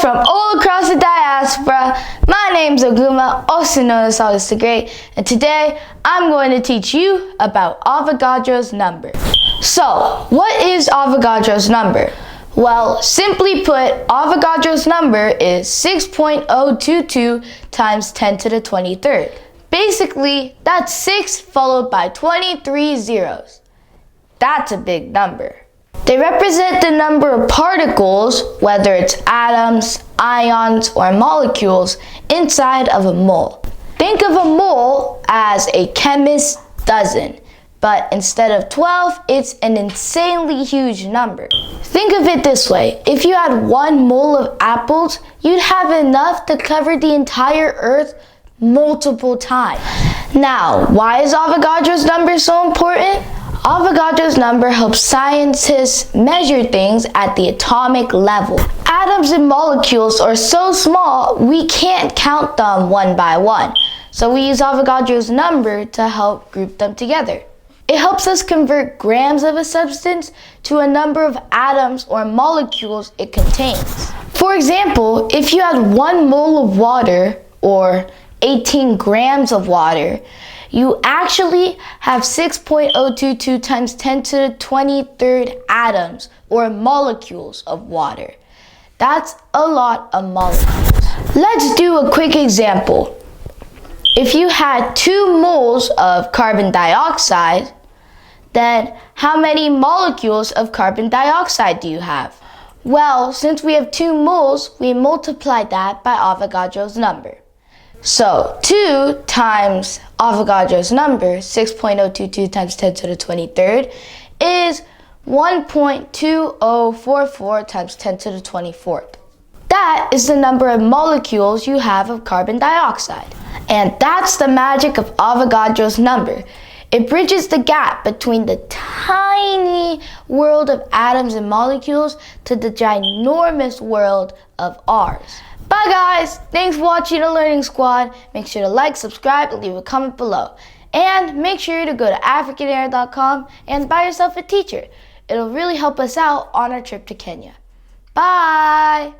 from all across the diaspora. My name's Oguma, also known as August the Great, and today I'm going to teach you about Avogadro's number. So, what is Avogadro's number? Well, simply put, Avogadro's number is 6.022 times 10 to the 23rd. Basically, that's 6 followed by 23 zeros. That's a big number. They represent the number of particles, whether it's atoms, ions, or molecules, inside of a mole. Think of a mole as a chemist's dozen, but instead of 12, it's an insanely huge number. Think of it this way: if you had 1 mole of apples, you'd have enough to cover the entire Earth multiple times. Now, why is Avogadro's number so important? Avogadro's number helps scientists measure things at the atomic level. Atoms and molecules are so small, we can't count them one by one. So we use Avogadro's number to help group them together. It helps us convert grams of a substance to a number of atoms or molecules it contains. For example, if you had 1 mole of water, or 18 grams of water, you actually have 6.022 times 10 to the 23rd atoms or molecules of water. That's a lot of molecules. Let's do a quick example. If you had 2 moles of carbon dioxide, then how many molecules of carbon dioxide do you have? Well, since we have 2 moles, we multiply that by Avogadro's number. So 2 times Avogadro's number, 6.022 times 10 to the 23rd, is 1.2044 times 10 to the 24th. That is the number of molecules you have of carbon dioxide. And that's the magic of Avogadro's number. It bridges the gap between the tiny world of atoms and molecules to the ginormous world of ours. Bye guys! Thanks for watching the Learning Squad. Make sure to like, subscribe, and leave a comment below. And make sure to go to africanair.com and buy yourself a teacher. It'll really help us out on our trip to Kenya. Bye!